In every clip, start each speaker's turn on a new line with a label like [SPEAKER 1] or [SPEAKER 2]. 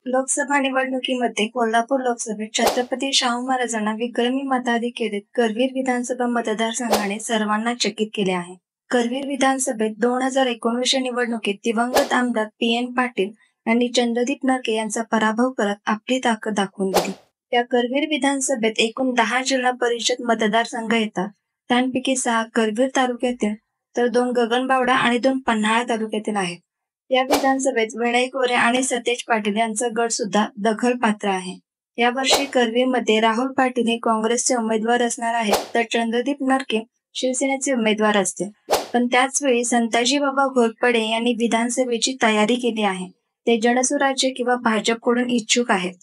[SPEAKER 1] लोकसभा निवडणुकीमध्ये कोल्हापूर लोकसभेत छत्रपती शाहू महाराजांना विक्रमी मताधिक्यात करवीर विधानसभा मतदारसंघाने सर्वांना चकित केले आहे. करवीर विधानसभेत 2019 निवडणुकीत दिवंगत आमदार पी.एन. पाटील यांनी चंद्रदीप नरके यांचा पराभव करत आपली ताकद दाखवून दिली. या करवीर विधानसभेत एकूण 10 जिल्हा परिषद मतदारसंघ येतात. त्यांपैकी 6 करवीर तालुक्यातील तर 2 गगनबावडा आणि 2 पन्हाळा तालुक्यातील आहेत. या विधानसभेत विनय कोरे आणि सतेज पाटील यांचा गट सुद्धा दखलपात्र आहे. यावर्षी करवीरमध्ये राहुल पाटील हे काँग्रेसचे उमेदवार असणार आहेत, तर चंद्रदीप नरके शिवसेनेचे उमेदवार असतील. पण त्याचवेळी संताजी बाबा घोरपडे यांनी विधानसभेची तयारी केली आहे. ते जनसुराज्य किंवा भाजपकडून इच्छुक आहेत.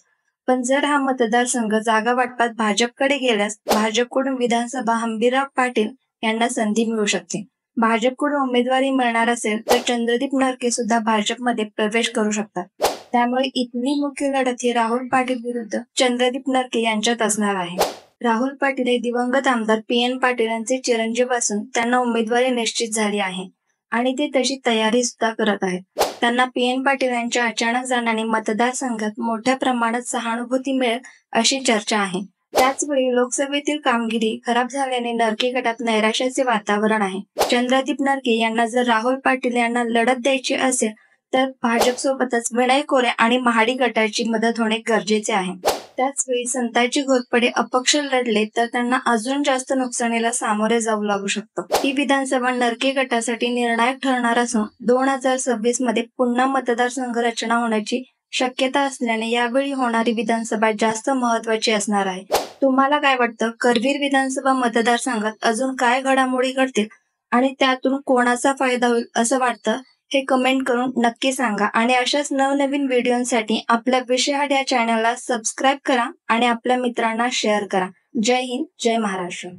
[SPEAKER 1] पण जर हा मतदारसंघ जागा वाटपात भाजपकडे गेल्यास भाजपकडून विधानसभा हंबीरराव पाटील यांना संधी मिळू शकते. भाजपकडून उमेदवारी मिळणार असेल तर चंद्रदीप नरके सुद्धा भाजपमध्ये प्रवेश करू शकतात. त्यामुळे इथली मुख्य लढत ही राहुल पाटील विरुद्ध चंद्रदीप नरके यांच्यात असणार आहे. राहुल पाटील हे दिवंगत आमदार पी.एन. पाटील यांचे चिरंजीव असून त्यांना उमेदवारी निश्चित झाली आहे आणि ते तशी तयारी सुद्धा करत आहेत. त्यांना पी.एन. पाटील यांच्या अचानक जाण्याने मतदारसंघात मोठ्या प्रमाणात सहानुभूती मिळेल अशी चर्चा आहे. त्याचवेळी लोकसभेतील कामगिरी खराब झाल्याने नरके गटात नैराश्याचे वातावरण आहे. चंद्रदीप नरके यांना जर राहुल पाटील यांना लढत द्यायची असेल तर भाजपसोबतच विनय कोरे आणि महाडी गटाची मदत होणे गरजेचे आहे. त्याचवेळी संताजी घोरपडे अपक्ष लढले तर त्यांना अजून जास्त नुकसानीला सामोरे जाऊ लागू शकतं. ही विधानसभा नरके गटासाठी निर्णायक ठरणार असून 2026 मध्ये पुन्हा मतदारसंघ रचना होण्याची शक्यता असल्याने यावेळी होणारी विधानसभा जास्त महत्त्वाची असणार आहे. तुम्हाला काय वाटतं? करवीर विधानसभा मतदारसंघात अजून काय घडामोडी घडतील आणि त्यातून कोणाचा फायदा होईल असं वाटतं? हे कमेंट करून नक्की सांगा आणि अशाच नवनवीन व्हिडिओंसाठी आपल्या विषयहाट या चॅनलला सबस्क्राईब करा आणि आपल्या मित्रांना शेअर करा. जय हिंद, जय महाराष्ट्र.